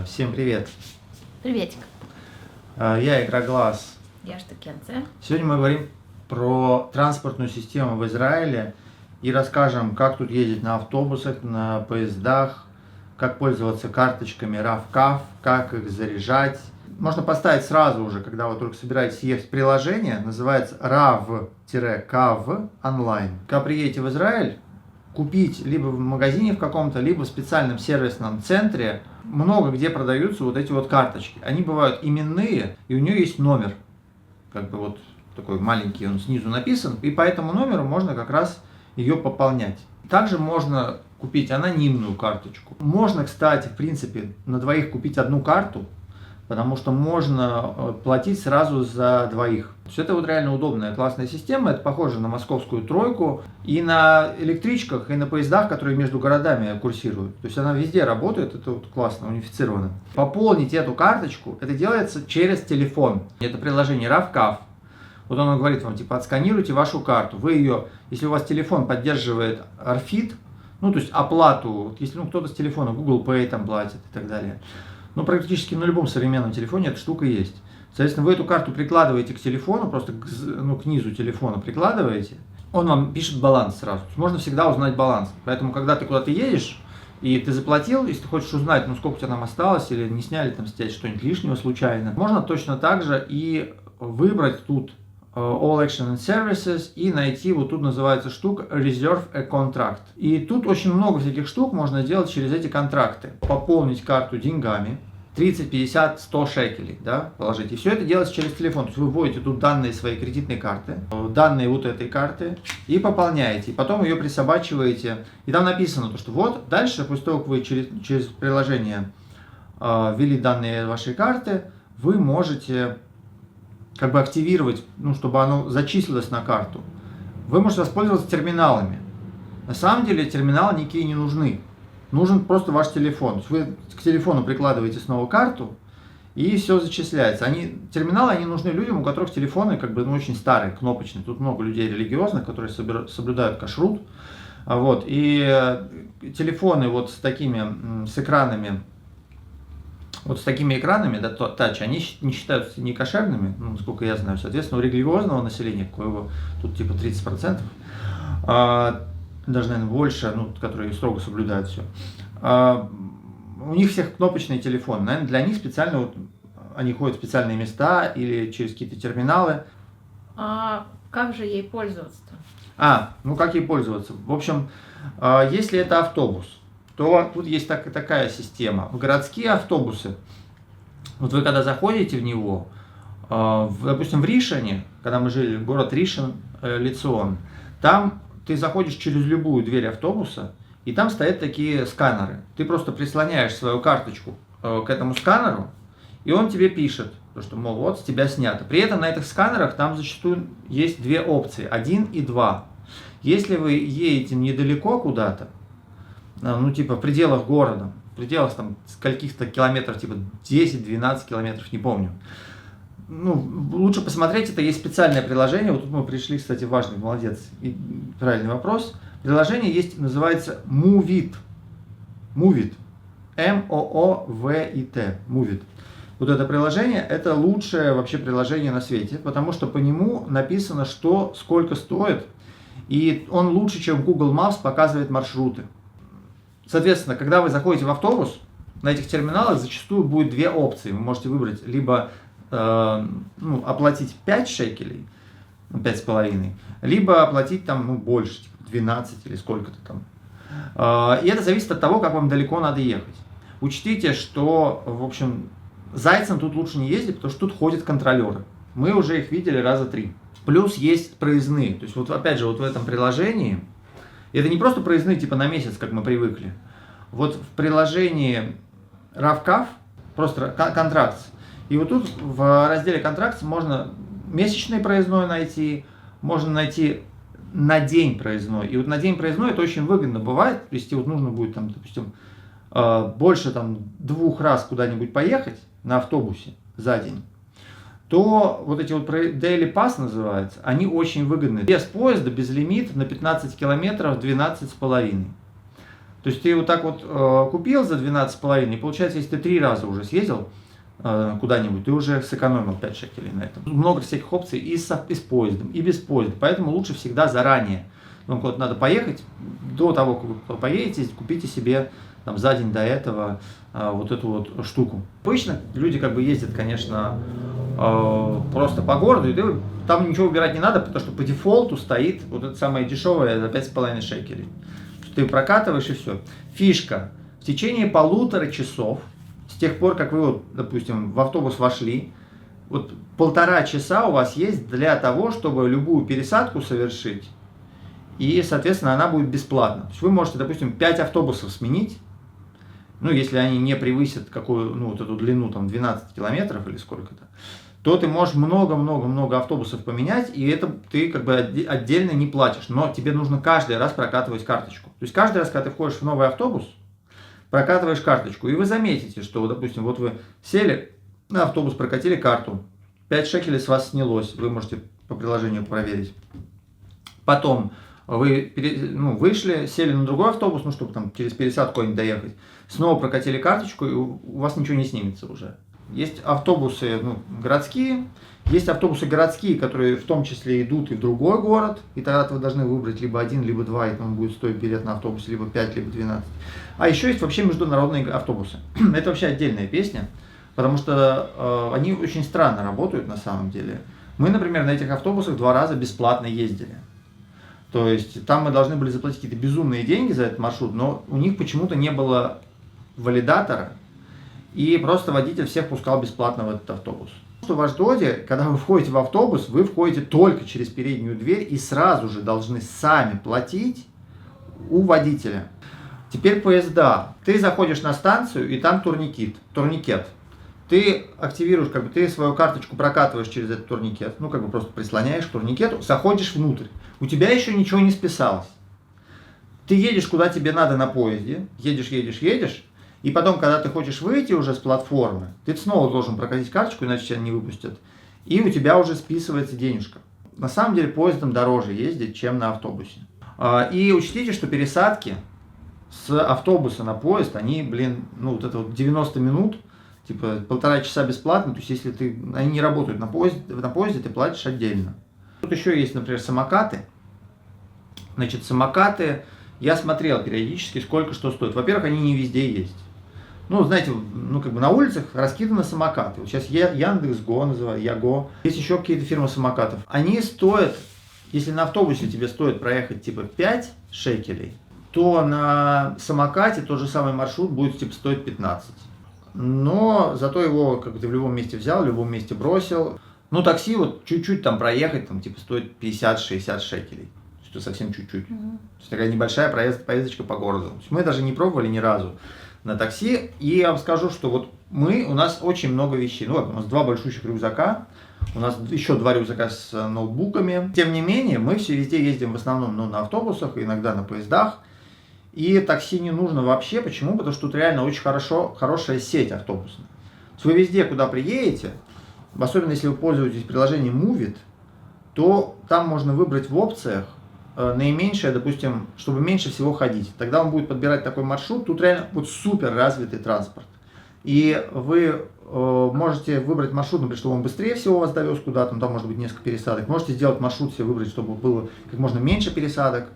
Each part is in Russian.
Всем привет! Приветик. Я Игроглаз. Я Штукенция. Сегодня мы говорим про транспортную систему в Израиле и расскажем, как тут ездить на автобусах, на поездах, как пользоваться карточками RAV-CAF, как их заряжать. Можно поставить сразу уже, когда вы только собираетесь ехать, приложение, называется RAV-CAV онлайн. Когда приедете в Израиль, купить либо в магазине в каком-то, либо в специальном сервисном центре. Много где продаются вот эти вот карточки. Они бывают именные, и у нее есть номер. Как бы вот такой маленький, он снизу написан, и по этому номеру можно как раз ее пополнять. Также можно купить анонимную карточку. Можно, кстати, в принципе, на двоих купить одну карту, потому что можно платить сразу за двоих. То есть это вот реально удобная, классная система. Это похоже на московскую тройку. И на электричках, и на поездах, которые между городами курсируют. То есть она везде работает, это вот классно, унифицировано. Пополнить эту карточку, это делается через телефон. Это приложение RAV-CAF. Вот оно говорит вам, типа, отсканируйте вашу карту. Вы ее, если у вас телефон поддерживает RFID, ну, то есть оплату, если кто-то с телефона Google Pay там платит и так далее. Но практически на любом современном телефоне эта штука есть. Соответственно, вы эту карту прикладываете к телефону, просто к низу телефона прикладываете, он вам пишет баланс сразу. Можно всегда узнать баланс. Поэтому, когда ты куда-то едешь, и ты заплатил, если ты хочешь узнать, ну сколько у тебя там осталось, или не сняли там с тебя что-нибудь лишнего случайно, можно точно так же и выбрать тут All Action and Services и найти, вот тут называется штука Reserve a Contract. И тут очень много всяких штук можно сделать через эти контракты. Пополнить карту деньгами, 30, 50, 100 шекелей, да, положить. И все это делается через телефон. То есть вы вводите тут данные своей кредитной карты, данные вот этой карты и пополняете. И потом ее присобачиваете. И там написано, что вот дальше, после того, как вы через приложение ввели данные вашей карты, вы можете как бы активировать, ну, чтобы оно зачислилось на карту. Вы можете воспользоваться терминалами. На самом деле терминалы никакие не нужны. Нужен просто ваш телефон. Вы к телефону прикладываете снова карту, и все зачисляется. Терминалы, они нужны людям, у которых телефоны как бы, ну, очень старые, кнопочные. Тут много людей религиозных, которые соблюдают кашрут. Вот. И телефоны вот с экранами, вот с такими экранами, да, тач, они не считаются не кошерными, ну, насколько я знаю. Соответственно, у религиозного населения, коего тут типа 30%, даже, наверное, больше, ну, которые строго соблюдают все, у них всех кнопочный телефон. Наверное, для них специально вот, они ходят в специальные места или через какие-то терминалы. А как же ей пользоваться-то? Ну как ей пользоваться? В общем, если это автобус, то тут есть такая система. В городские автобусы, вот вы когда заходите в него, допустим, в Ришоне, когда мы жили, город Ришон, Лицион, там ты заходишь через любую дверь автобуса, и там стоят такие сканеры. Ты просто прислоняешь свою карточку к этому сканеру, и он тебе пишет, что, мол, вот с тебя снято. При этом на этих сканерах там зачастую есть две опции, 1 и 2. Если вы едете недалеко куда-то, ну, типа, в пределах города, в пределах там скольких-то километров, типа 10-12 километров, не помню. Ну, лучше посмотреть, это есть специальное приложение, вот тут мы пришли, кстати, важный, молодец, и правильный вопрос. Приложение есть, называется Moovit. Moovit. M-O-O-V-I-T. Moovit. Вот это приложение, это лучшее вообще приложение на свете, потому что по нему написано, что сколько стоит, и он лучше, чем Google Maps, показывает маршруты. Соответственно, когда вы заходите в автобус, на этих терминалах зачастую будет две опции. Вы можете выбрать либо оплатить 5 шекелей, 5,5, либо оплатить там больше, типа 12 или сколько-то там. И это зависит от того, как вам далеко надо ехать. Учтите, что, в общем, зайцам тут лучше не ездить, потому что тут ходят контролеры. Мы уже их видели раза 3. Плюс есть проездные. То есть вот опять же вот в этом приложении, это не просто проездные типа на месяц, как мы привыкли. Вот в приложении RAV-CAF просто контракт. И вот тут в разделе контракт можно месячный проездной найти, можно найти на день проездной. И вот на день проездной это очень выгодно бывает. Если вот нужно будет там, допустим, больше там 2 раз куда-нибудь поехать на автобусе за день, то вот эти вот Daily Pass называются, они очень выгодны. Без поезда, без лимита на 15 километров 12,5. То То есть ты вот так вот купил за 12,5, и получается, если ты 3 раза уже съездил куда-нибудь, ты уже сэкономил 5 шекелей на этом. Много всяких опций и с поездом, и без поезда. Поэтому лучше всегда заранее. Ну, вот надо поехать, до того, как вы поедете, купите себе там, за день до этого вот эту вот штуку. Обычно люди как бы ездят, конечно, просто по городу, и там ничего убирать не надо, потому что по дефолту стоит вот это самое дешевое за 5,5 шекелей. Ты прокатываешь и все. Фишка. В течение 1,5 часов, с тех пор, как вы, вот, допустим, в автобус вошли, вот 1,5 часа у вас есть для того, чтобы любую пересадку совершить, и, соответственно, она будет бесплатна. То есть вы можете, допустим, 5 автобусов сменить, ну, если они не превысят какую, ну, вот эту длину, там, 12 километров или сколько-то, то ты можешь много-много-много автобусов поменять, и это ты как бы отдельно не платишь. Но тебе нужно каждый раз прокатывать карточку. То есть каждый раз, когда ты входишь в новый автобус, прокатываешь карточку, и вы заметите, что, допустим, вот вы сели на автобус, прокатили карту, 5 шекелей с вас снялось, вы можете по приложению проверить. Потом вы вышли, сели на другой автобус, ну, чтобы там через пересадку не доехать, снова прокатили карточку, и у вас ничего не снимется уже. Есть автобусы городские, есть автобусы городские, которые в том числе идут и в другой город, и тогда вы должны выбрать либо 1, либо 2, и там будет стоить билет на автобусе, либо 5, либо 12. А еще есть вообще международные автобусы. Это вообще отдельная песня, потому что они очень странно работают на самом деле. Мы, например, на этих автобусах 2 раза бесплатно ездили. То есть там мы должны были заплатить какие-то безумные деньги за этот маршрут, но у них почему-то не было валидатора, и просто водитель всех пускал бесплатно в этот автобус. В Ашдоде, когда вы входите в автобус, вы входите только через переднюю дверь и сразу же должны сами платить у водителя. Теперь поезда. Ты заходишь на станцию, и там турникет. Ты активируешь, как бы ты свою карточку прокатываешь через этот турникет, ну как бы просто прислоняешь к турникету, заходишь внутрь. У тебя еще ничего не списалось. Ты едешь куда тебе надо на поезде, едешь, и потом, когда ты хочешь выйти уже с платформы, ты снова должен прокатить карточку, иначе тебя не выпустят, и у тебя уже списывается денежка. На самом деле поездом дороже ездить, чем на автобусе. И учтите, что пересадки с автобуса на поезд, они, вот это вот 90 минут, типа 1,5 часа бесплатно, то есть если они не работают на поезде, ты платишь отдельно. Тут еще есть, например, самокаты. Значит, самокаты, я смотрел периодически, сколько что стоит. Во-первых, они не везде есть. Ну, знаете, как бы на улицах раскиданы самокаты. Вот сейчас Яндекс.Го называют, Яго. Есть еще какие-то фирмы самокатов. Они стоят, если на автобусе тебе стоит проехать типа 5 шекелей, то на самокате тот же самый маршрут будет типа стоить 15. Но зато его как бы ты в любом месте взял, в любом месте бросил. Ну, такси вот чуть-чуть там проехать, там типа стоит 50-60 шекелей. То есть совсем чуть-чуть. То есть такая небольшая поездочка по городу. То есть мы даже не пробовали ни разу на такси. И я вам скажу, что вот у нас очень много вещей. Ну, вот, у нас 2 большущих рюкзака. У нас еще 2 рюкзака с ноутбуками. Тем не менее, мы все везде ездим в основном на автобусах, иногда на поездах. И такси не нужно вообще. Почему? Потому что тут реально очень хорошая сеть автобусная. Вы везде, куда приедете, особенно если вы пользуетесь приложением Movit, то там можно выбрать в опциях наименьшее, допустим, чтобы меньше всего ходить. Тогда он будет подбирать такой маршрут. Тут реально вот супер развитый транспорт. И вы можете выбрать маршрут, например, чтобы он быстрее всего вас довез куда-то, там может быть несколько пересадок. Можете сделать маршрут себе выбрать, чтобы было как можно меньше пересадок.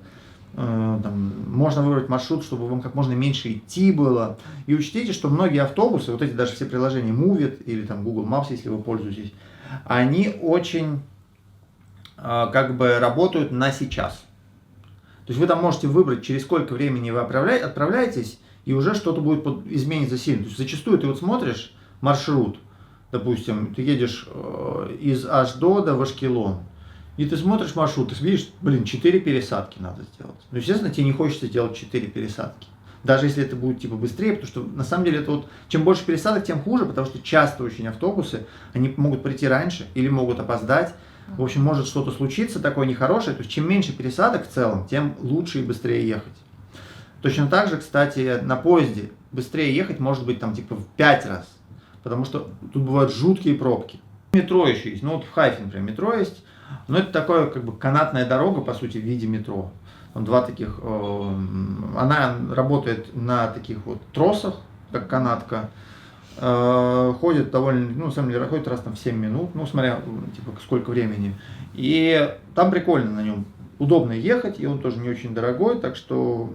Можно выбрать маршрут, чтобы вам как можно меньше идти было. И учтите, что многие автобусы, вот эти даже все приложения Movit или там Google Maps, если вы пользуетесь, они очень как бы работают на сейчас. То есть вы там можете выбрать, через сколько времени вы отправляетесь, и уже что-то будет измениться сильно. То есть зачастую ты вот смотришь маршрут, допустим, ты едешь из Ашдода в Ашкелон, и ты смотришь маршрут, ты видишь, 4 пересадки надо сделать. Ну, естественно, тебе не хочется делать 4 пересадки. Даже если это будет типа быстрее, потому что на самом деле это вот, чем больше пересадок, тем хуже, потому что часто очень автобусы, они могут прийти раньше или могут опоздать. В общем, может что-то случиться такое нехорошее. То есть, чем меньше пересадок в целом, тем лучше и быстрее ехать. Точно так же, кстати, на поезде быстрее ехать может быть там типа в 5 раз. Потому что тут бывают жуткие пробки. Метро еще есть. Ну вот в Хайфе, например, метро есть. Но это такое как бы канатная дорога, по сути, в виде метро. Он два таких, она работает на таких вот тросах, как канатка. Ходит довольно, ну, на самом деле, ходит раз там в 7 минут, ну, смотря, типа, сколько времени. И там прикольно на нем, удобно ехать, и он тоже не очень дорогой, так что,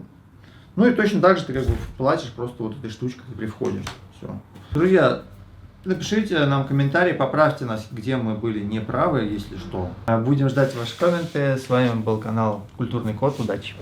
ну, и точно так же ты как бы платишь просто вот этой штучкой при входе. Все. Друзья, напишите нам комментарии, поправьте нас, где мы были неправы, если что. Будем ждать ваши комменты. С вами был канал Культурный Кот. Удачи!